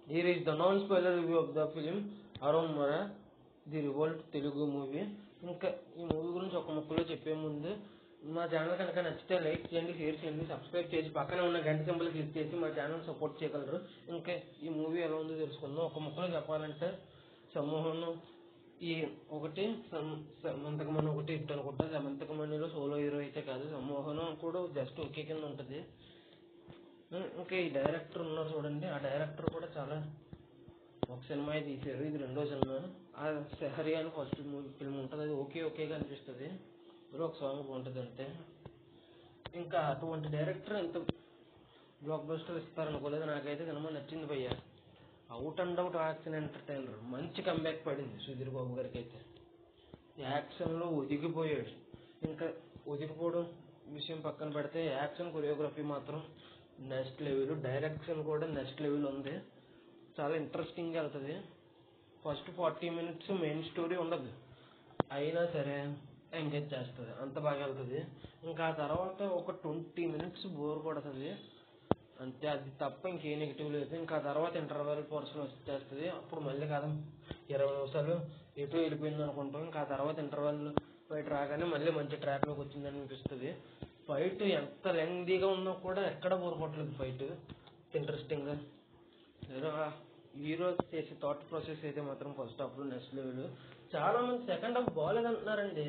Here is the non-spoiler review of the film Arommara, the revolt Telugu movie. ఇంకా ఈ movie గురించి ఒక ముక్కలో చెప్పే ముందు మా ఛానల్ కనుక నచ్చితే లైక్ చేయండి, షేర్ చేయండి, సబ్స్క్రైబ్ చేసి పక్కనే ఉన్న గంట సింబల్ క్లిక్ చేసి మా ఛానల్ సపోర్ట్ చేయగలరు. ఇంకా ఈ మూవీ ఎలా ఉందో తెలుసుకుందాం. ఒక ముక్కలో చెప్పాలంటే సమ్మోహన్ ఈ ఒకటి సమంతకమణి ఒకటి ఇట్ అనుకుంటా. సమంతకమణిలో సోలో హీరో అయితే కాదు, సమ్మోహన్ కూడా జస్ట్ ఒకే కింద ఉంటుంది. ఇంకా ఈ డైరెక్టర్ ఉన్నారు చూడండి, ఆ డైరెక్టర్ కూడా చాలా ఒక సినిమా తీశారు, ఇది రెండో సినిమా. ఆ సెహరి అని ఫస్ట్ ఫిల్మ్ ఉంటుంది, అది ఓకేగా అనిపిస్తుంది, ఇందులో ఒక సాంగ్ బాగుంటుంది అంతే. ఇంకా అటువంటి డైరెక్టర్ ఎంత బ్లాక్ బస్టర్ ఇస్తారనుకోలేదు. నాకైతే సినిమా నచ్చింది భయ్య. Out and out action entertainer, మంచి కంబ్యాక్ పడింది సుధీర్ బాబు గారికి అయితే. యాక్షన్లో ఒదిగిపోయాడు. ఇంకా ఒదిగిపోవడం విషయం పక్కన పెడితే యాక్షన్ కొరియోగ్రఫీ మాత్రం నెక్స్ట్ లెవెల్, డైరెక్షన్ కూడా నెక్స్ట్ లెవెల్ ఉంది. చాలా ఇంట్రెస్టింగ్గా వెళ్తుంది. ఫస్ట్ 40 minutes మెయిన్ స్టోరీ ఉండదు, అయినా సరే ఎంగేజ్ చేస్తుంది, అంత బాగా వెళ్తుంది. ఇంకా ఆ తర్వాత ఒక 20 minutes బోర్ కొడుతుంది అంతే, అది తప్ప ఇంకే నెగిటివ్ లేదు. ఇంకా ఆ తర్వాత ఇంటర్వెల్ పోర్షన్ వచ్చేస్తుంది, అప్పుడు మళ్ళీ కదా 20 నిమిషాలు ఎటు వెళ్ళిపోయింది అనుకుంటాం. ఇంకా ఆ తర్వాత ఇంటర్వెల్ ఫైట్ రాగానే మళ్ళీ మంచి ట్రాక్లోకి వచ్చిందని అనిపిస్తుంది. ఫైట్ ఎంత లెంగ్దీగా ఉన్నా కూడా ఎక్కడ బోర్ కొట్టలేదు. ఫైట్ ఇంట్రెస్టింగ్గా హీరో చేసే థాట్ ప్రాసెస్ అయితే మాత్రం ఫస్ట్ హాఫ్లో నెక్స్ట్ లెవెల్. చాలా మంది సెకండ్ హాఫ్ బాగాలేదు అంటున్నారండి.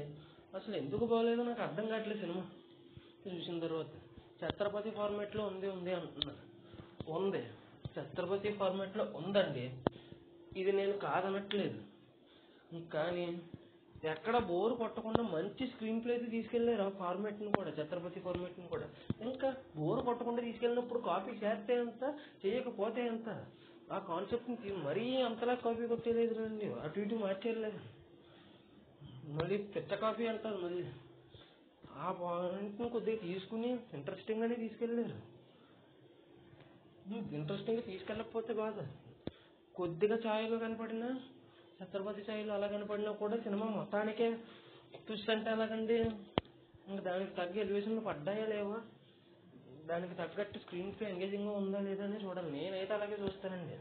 అసలు ఎందుకు బాగాలేదో నాకు అర్థం కావట్లేదు. సినిమా చూసిన తర్వాత ఛత్రపతి ఫార్మేట్లో ఉంది అంటున్నారు. ఉంది, ఛత్రపతి ఫార్మేట్లో ఉందండి, ఇది నేను కాదనట్లేదు. కానీ ఎక్కడ బోర్ కొట్టకుండా మంచి స్క్రీన్ ప్లే అయితే తీసుకెళ్ళారు ఆ ఫార్మేట్ని కూడా, ఛత్రపతి ఫార్మేట్ని కూడా. ఇంకా బోర్ కొట్టకుండా తీసుకెళ్ళినప్పుడు కాపీ చేస్తే ఎంత, చేయకపోతే ఎంత, ఆ కాన్సెప్ట్ని మరీ అంతలా కాపీ కొట్టేలేదు రండి, అటు ఇటు మార్చేయలేదు. మళ్ళీ పెద్ద కాపీ అంటారు, మళ్ళీ ఆ పాయింట్ని కొద్దిగా తీసుకుని ఇంట్రెస్టింగ్గానే తీసుకెళ్ళారు. ఇంట్రెస్టింగ్గా తీసుకెళ్ళకపోతే బాధ. కొద్దిగా ఛాయలు కనపడినా, ఛత్రపతి ఛాయలు అలా కనపడినా కూడా సినిమా మొత్తానికే ట్విస్ట్ అంటే ఎలాగండి. ఇంకా దానికి తగ్గ ఎలివేషన్లు పడ్డాయా లేవా, దానికి తగ్గట్టు స్క్రీన్ ప్లే ఎంగేజింగ్గా ఉందా లేదా అని చూడాలి. నేనైతే అలాగే చూస్తానండి.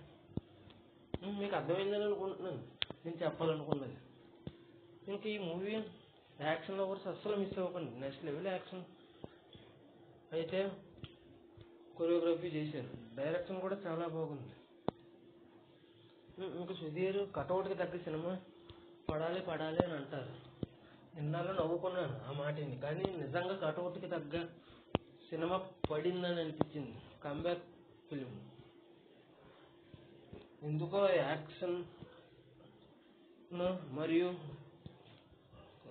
మీకు అర్థమైందని అనుకుంటున్నాను నేను చెప్పాలనుకున్నది. ఇంకా ఈ మూవీ యాక్షన్ లవర్స్ అస్సలు మిస్ అవ్వకండి, నెక్స్ట్ లెవెల్ యాక్షన్. అయితే కొరియోగ్రఫీ చేశారు, డైరెక్షన్ కూడా చాలా బాగుంది. ఇంకా సుధీర్ కటౌట్కి తగ్గ సినిమా పడాలి అని అంటారు. నిన్నాళ్ళు నవ్వుకున్నాను ఆ మాటని, కానీ నిజంగా కటౌట్కి తగ్గ సినిమా పడిందని అనిపించింది. కంబ్యాక్ ఫిలిం ఎందుకో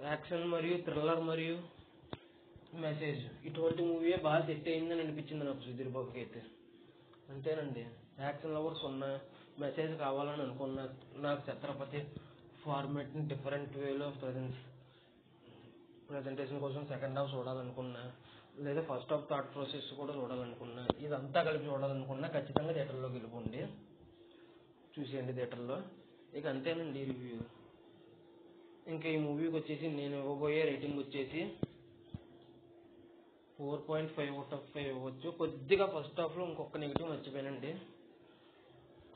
యాక్షన్ మరియు థ్రిల్లర్ మరియు మెసేజ్, ఇటువంటి మూవీ బాగా సెట్ అయిందని అనిపించింది నాకు సుధీర్ బాబుకి అయితే. అంతేనండి, యాక్షన్ లవర్స్ ఉన్న మెసేజ్ కావాలని అనుకున్నా, నాకు ఛత్రపతి ఫార్మేట్ని డిఫరెంట్ వేలో ప్రజెంటేషన్ కోసం సెకండ్ హాఫ్ చూడాలనుకున్నా, లేదా ఫస్ట్ హాఫ్ థాట్ ప్రాసెస్ కూడా చూడాలనుకున్నా, ఇదంతా కలిపి చూడాలనుకున్నా ఖచ్చితంగా థియేటర్లోకి వెళ్ళిపోండి, చూసేయండి థియేటర్లో. ఇక అంతేనండి ఈ రివ్యూ. ఇంకా ఈ మూవీకి వచ్చేసి నేను ఇవ్వబోయే రేటింగ్ వచ్చేసి 4.5/5 ఇవ్వచ్చు. కొద్దిగా ఫస్ట్ హాఫ్లో ఇంకొక నెగిటివ్ మర్చిపోయానండి,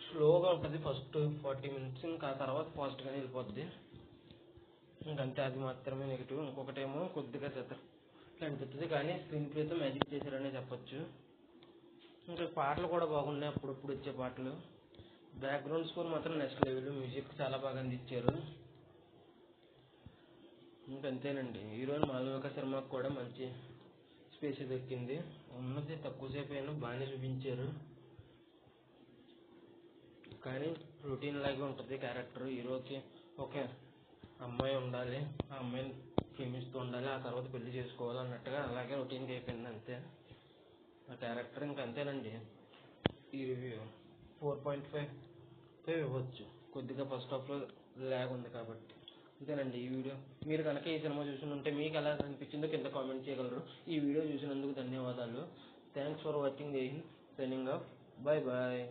స్లోగా ఉంటుంది ఫస్ట్ 40 minutes, ఇంకా ఆ తర్వాత ఫాస్ట్గానే వెళ్ళిపోద్ది. ఇంకంతే, అది మాత్రమే నెగిటివ్. ఇంకొకటేమో కొద్దిగా అనిపిస్తుంది, కానీ స్క్రీన్ ప్లేతో మ్యాజిక్ చేశారనే చెప్పొచ్చు. ఇంకా పాటలు కూడా బాగున్నాయి, అప్పుడప్పుడు వచ్చే పాటలు. బ్యాక్గ్రౌండ్ స్కోర్ మాత్రం నెక్స్ట్ లెవెల్, మ్యూజిక్ చాలా బాగా అందించారు. ఇంకంతేనండి. హీరోయిన్ మాళవిక శర్మకు కూడా మంచి స్పేస్ దక్కింది, ఉన్నది తక్కువసేపు అయినా బాగానే చూపించారు. కానీ రొటీన్ లాగే ఉంటుంది క్యారెక్టర్. హీరోకి ఒక అమ్మాయి ఉండాలి, ఆ అమ్మాయిని ప్రేమిస్తూ ఉండాలి, ఆ తర్వాత పెళ్లి చేసుకోవాలి అన్నట్టుగా అలాగే రొటీన్గా అయిపోయింది అంతే ఆ క్యారెక్టర్. ఇంకంతేనండి ఈ రివ్యూ. 4.5 ఇవ్వచ్చు, కొద్దిగా ఫస్ట్ హాఫ్లో ల్యాగ్ ఉంది కాబట్టి. అంతేనండి ఈ వీడియో. మీరు కనుక ఈ సినిమా చూసి ఉంటే మీకు ఎలా అనిపించిందో కింద కామెంట్ చేయగలరు. ఈ వీడియో చూసినందుకు ధన్యవాదాలు. Thanks for watching. Signing off. Bye.